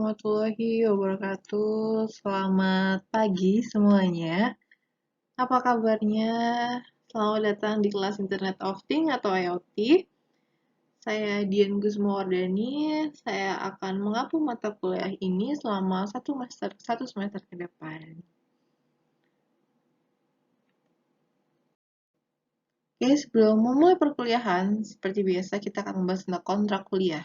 warahmatullahi wabarakatuh. Selamat pagi semuanya. Apa kabarnya? Selamat datang di kelas Internet of Things atau IoT. Saya Dian Gusmawardani. Saya akan mengapu mata kuliah ini selama satu semester ke depan. Oke, sebelum memulai perkuliahan, seperti biasa kita akan membahas tentang kontrak kuliah.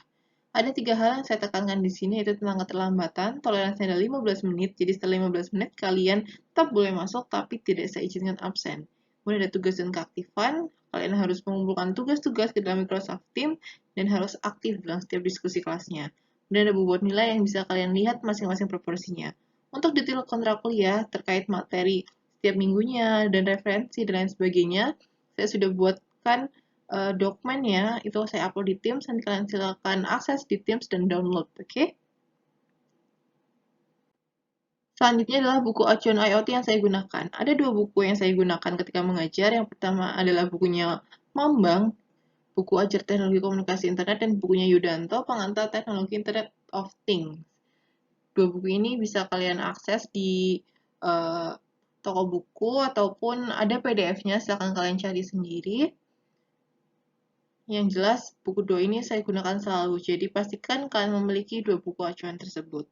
Ada 3 hal yang saya tekankan di sini, yaitu tentang keterlambatan, toleransi ada 15 menit, jadi setelah 15 menit kalian tetap boleh masuk, tapi tidak saya izinkan absen. Kemudian ada tugas dan keaktifan, kalian harus mengumpulkan tugas-tugas ke dalam Microsoft Teams, dan harus aktif dalam setiap diskusi kelasnya. Kemudian ada bobot nilai yang bisa kalian lihat masing-masing proporsinya. Untuk detail kontrak kuliah terkait materi setiap minggunya, dan referensi, dan lain sebagainya, saya sudah buatkan dokumennya, itu saya upload di Teams, nanti kalian silakan akses di Teams dan download, oke? Selanjutnya adalah buku acuan IoT yang saya gunakan. Ada 2 buku yang saya gunakan ketika mengajar. Yang pertama adalah bukunya Mambang, buku ajar teknologi komunikasi internet, dan bukunya Yudanto, pengantar teknologi Internet of Things. 2 buku ini bisa kalian akses di toko buku ataupun ada PDF-nya, silahkan kalian cari sendiri. Yang jelas, buku 2 ini saya gunakan selalu, jadi pastikan kalian memiliki 2 buku acuan tersebut.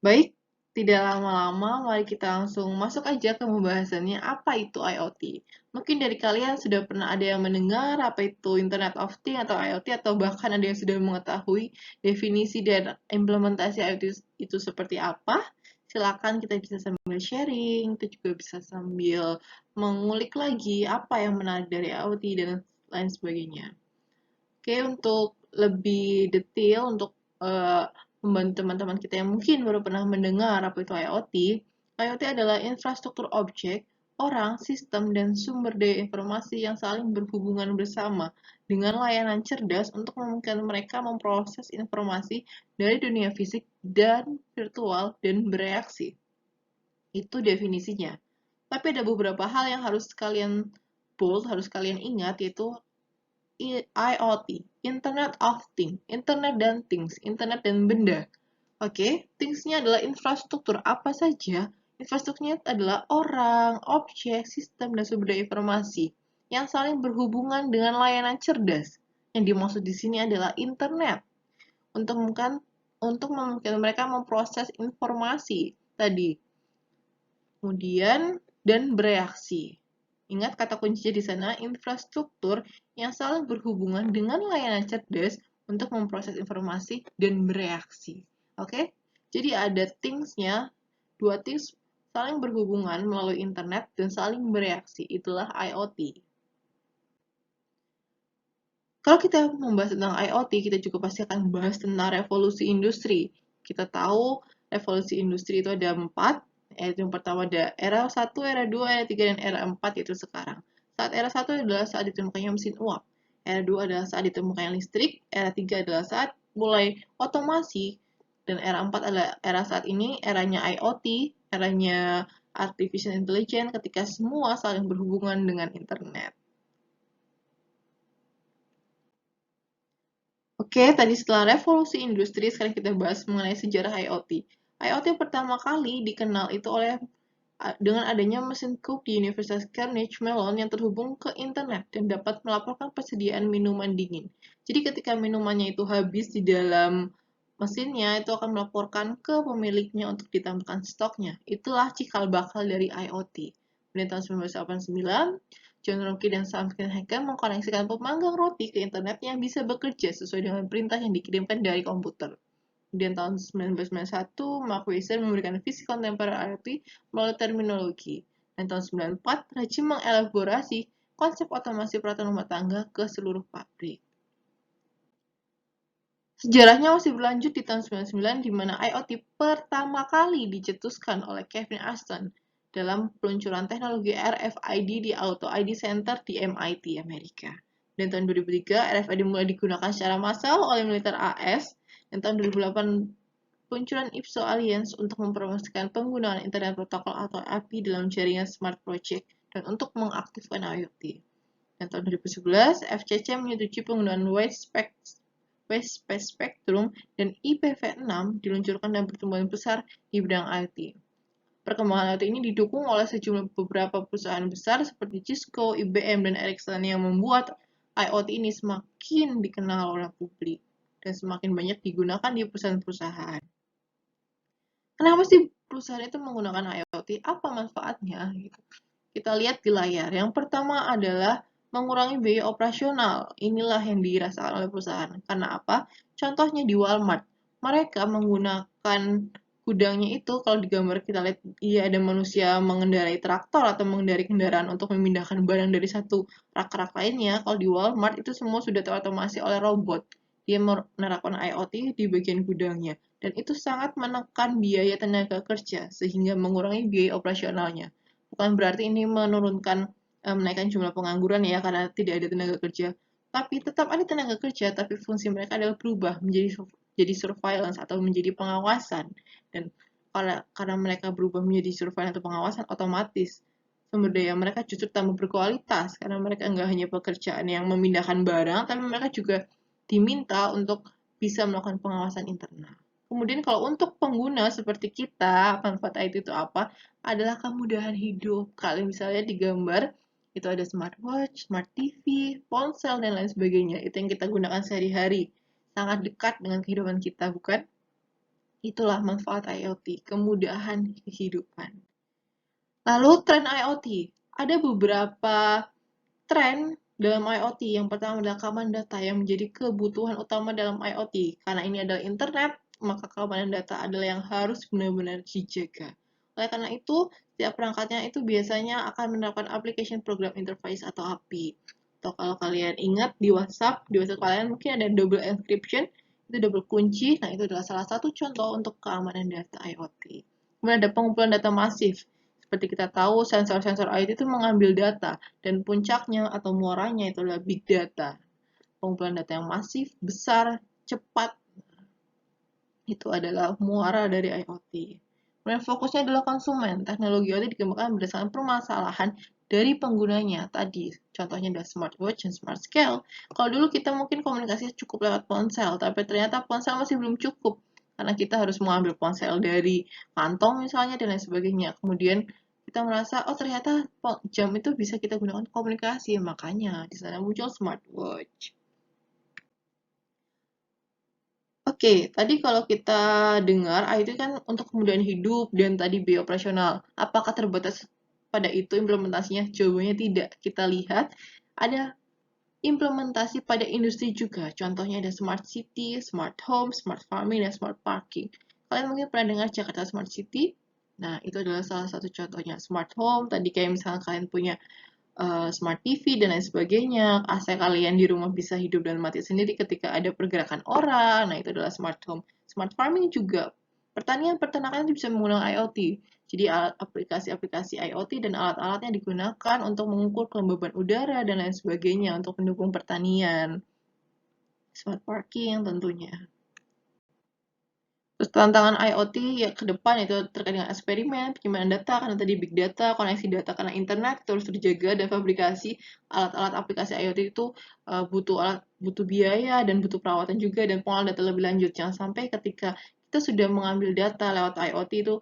Baik, tidak lama-lama, mari kita langsung masuk aja ke pembahasannya apa itu IoT. Mungkin dari kalian sudah pernah ada yang mendengar apa itu Internet of Things atau IoT, atau bahkan ada yang sudah mengetahui definisi dan implementasi IoT itu seperti apa. Silakan kita bisa sambil sharing, kita juga bisa sambil mengulik lagi apa yang menarik dari IoT dan lain sebagainya. Oke, untuk lebih detail, untuk membantu teman-teman kita yang mungkin baru pernah mendengar apa itu IoT, IoT adalah infrastruktur objek, orang, sistem, dan sumber daya informasi yang saling berhubungan bersama dengan layanan cerdas untuk memungkinkan mereka memproses informasi dari dunia fisik dan virtual dan bereaksi. Itu definisinya. Tapi ada beberapa hal yang harus kalian bold, harus kalian ingat, yaitu IoT, Internet of Things, Internet dan Things, Internet dan benda. Oke, Things-nya adalah infrastruktur apa saja? Infrastrukturnya adalah orang, objek, sistem, dan sumber daya informasi yang saling berhubungan dengan layanan cerdas. Yang dimaksud di sini adalah internet. Untuk memungkinkan mereka memproses informasi tadi. Kemudian, dan bereaksi. Ingat kata kuncinya di sana, infrastruktur yang saling berhubungan dengan layanan cerdas untuk memproses informasi dan bereaksi. Oke? Jadi ada things-nya, 2 things saling berhubungan melalui internet dan saling bereaksi. Itulah IoT. Kalau kita membahas tentang IoT, kita juga pasti akan membahas tentang revolusi industri. Kita tahu revolusi industri itu ada 4, yaitu yang pertama ada era 1, era 2, era 3, dan era 4, yaitu sekarang. Saat era 1 adalah saat ditemukannya mesin uap, era 2 adalah saat ditemukannya listrik, era 3 adalah saat mulai otomasi, dan era 4 adalah era saat ini, eranya IoT, eranya Artificial Intelligence, ketika semua saling berhubungan dengan internet. Oke, tadi setelah revolusi industri, sekarang kita bahas mengenai sejarah IoT. IoT pertama kali dikenal itu dengan adanya mesin Cook di Universitas Carnegie Mellon yang terhubung ke internet dan dapat melaporkan persediaan minuman dingin. Jadi ketika minumannya itu habis di dalam mesinnya, itu akan melaporkan ke pemiliknya untuk ditambahkan stoknya. Itulah cikal bakal dari IoT. Pada tahun 1989, John Ronke dan Sam Hacker mengkoneksikan pemanggang roti ke internet yang bisa bekerja sesuai dengan perintah yang dikirimkan dari komputer. Kemudian tahun 1991, Mark Weiser memberikan visi kontemporer IoT melalui terminologi. Dan tahun 1994, Rajin mengelaborasi konsep otomasi peralatan rumah tangga ke seluruh pabrik. Sejarahnya masih berlanjut di tahun 1999, di mana IoT pertama kali dicetuskan oleh Kevin Ashton dalam peluncuran teknologi RFID di Auto ID Center di MIT, Amerika. Dan tahun 2003, RFID mulai digunakan secara massal oleh militer AS, dan tahun 2008, peluncuran IPSO Alliance untuk mempromosikan penggunaan Internet Protocol atau API dalam jaringan Smart Project dan untuk mengaktifkan IoT. Dan tahun 2011, FCC menyetujui penggunaan West Space Spectrum, dan IPv6 diluncurkan dan pertumbuhan besar di bidang IoT. Perkembangan IoT ini didukung oleh sejumlah beberapa perusahaan besar seperti Cisco, IBM, dan Ericsson yang membuat IoT ini semakin dikenal oleh publik dan semakin banyak digunakan di perusahaan-perusahaan. Kenapa sih perusahaan itu menggunakan IoT? Apa manfaatnya? Gitu. Kita lihat di layar. Yang pertama adalah mengurangi biaya operasional. Inilah yang dirasakan oleh perusahaan. Karena apa? Contohnya di Walmart. Mereka menggunakan gudangnya itu, kalau di gambar kita lihat, iya ada manusia mengendarai traktor atau mengendarai kendaraan untuk memindahkan barang dari satu rak-rak lainnya. Kalau di Walmart itu semua sudah terotomasi oleh robot. Dia menerapkan IoT di bagian gudangnya. Dan itu sangat menekan biaya tenaga kerja, sehingga mengurangi biaya operasionalnya. Bukan berarti ini menurunkan, menaikkan jumlah pengangguran ya, karena tidak ada tenaga kerja. Tapi tetap ada tenaga kerja, tapi fungsi mereka adalah berubah menjadi surveillance atau menjadi pengawasan. Dan karena mereka berubah menjadi surveillance atau pengawasan, otomatis sumber daya mereka justru tambah berkualitas, karena mereka nggak hanya pekerjaan yang memindahkan barang, tapi mereka juga diminta untuk bisa melakukan pengawasan internal. Kemudian kalau untuk pengguna seperti kita, manfaat IT itu apa? Adalah kemudahan hidup. Kalian misalnya di gambar, itu ada smartwatch, smart TV, ponsel, dan lain sebagainya. Itu yang kita gunakan sehari-hari. Sangat dekat dengan kehidupan kita, bukan? Itulah manfaat IoT, kemudahan kehidupan. Lalu tren IoT. Ada beberapa tren dalam IoT. Yang pertama adalah keamanan data yang menjadi kebutuhan utama dalam IoT. Karena ini adalah internet, maka keamanan data adalah yang harus benar-benar dijaga. Oleh karena itu, setiap perangkatnya itu biasanya akan menerapkan application program interface atau API. Atau kalau kalian ingat di WhatsApp kalian mungkin ada double encryption, itu double kunci. Nah, itu adalah salah satu contoh untuk keamanan data IoT. Kemudian ada pengumpulan data masif. Seperti kita tahu, sensor-sensor IoT itu mengambil data, dan puncaknya atau muaranya itu adalah big data. Pengumpulan data yang masif, besar, cepat, itu adalah muara dari IoT. Kemudian fokusnya adalah konsumen. Teknologi IoT dikembangkan berdasarkan permasalahan dari penggunanya. Tadi contohnya adalah smartwatch dan smart scale. Kalau dulu kita mungkin komunikasinya cukup lewat ponsel, tapi ternyata ponsel masih belum cukup. Karena kita harus mengambil ponsel dari kantong misalnya dan lain sebagainya. Kemudian kita merasa, oh ternyata jam itu bisa kita gunakan komunikasi. Makanya di sana muncul smartwatch. Oke, tadi kalau kita dengar IT kan untuk kemudahan hidup dan tadi biaya operasional. Apakah terbatas pada itu implementasinya? Jawabannya tidak. Kita lihat ada implementasi pada industri juga. Contohnya ada smart city, smart home, smart farming, dan smart parking. Kalian mungkin pernah dengar Jakarta Smart City? Nah, itu adalah salah satu contohnya. Smart home, tadi kayak misalnya kalian punya smart TV dan lain sebagainya. AC kalian di rumah bisa hidup dan mati sendiri ketika ada pergerakan orang. Nah, itu adalah smart home. Smart farming juga. Pertanian peternakan itu bisa menggunakan IoT. Jadi aplikasi-aplikasi IoT dan alat-alatnya digunakan untuk mengukur kelembaban udara dan lain sebagainya untuk mendukung pertanian. Smart parking tentunya. Terus tantangan IoT ya ke depan itu terkait dengan eksperimen, penyimpanan data, karena tadi big data, koneksi data karena internet terus terjaga, dan fabrikasi alat-alat aplikasi IoT itu butuh biaya dan butuh perawatan juga dan pengolahan data lebih lanjut. Jangan sampai ketika kita sudah mengambil data lewat IoT itu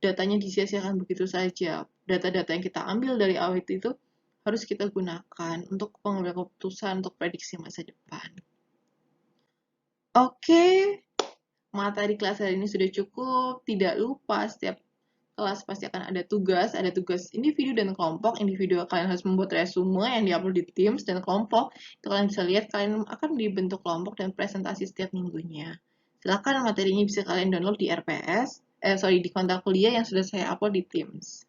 datanya disia-siakan begitu saja. Data-data yang kita ambil dari IoT itu harus kita gunakan untuk pengambilan keputusan untuk prediksi masa depan. Oke, materi kelas hari ini sudah cukup. Tidak lupa setiap kelas pasti akan ada tugas individu dan kelompok. Individu kalian harus membuat resume yang diupload di Teams, dan kelompok itu kalian bisa lihat kalian akan dibentuk kelompok dan presentasi setiap minggunya. Silakan materinya bisa kalian download di di kontak kuliah yang sudah saya upload di Teams.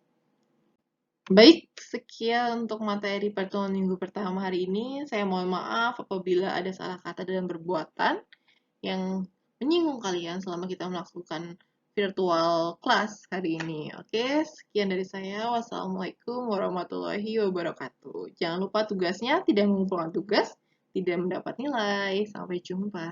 Baik, sekian untuk materi pertemuan minggu pertama hari ini. Saya mohon maaf apabila ada salah kata dalam perbuatan yang menyinggung kalian selama kita melakukan virtual class hari ini. Oke, sekian dari saya. Wassalamualaikum warahmatullahi wabarakatuh. Jangan lupa tugasnya tidak mengumpulkan tugas, tidak mendapat nilai. Sampai jumpa.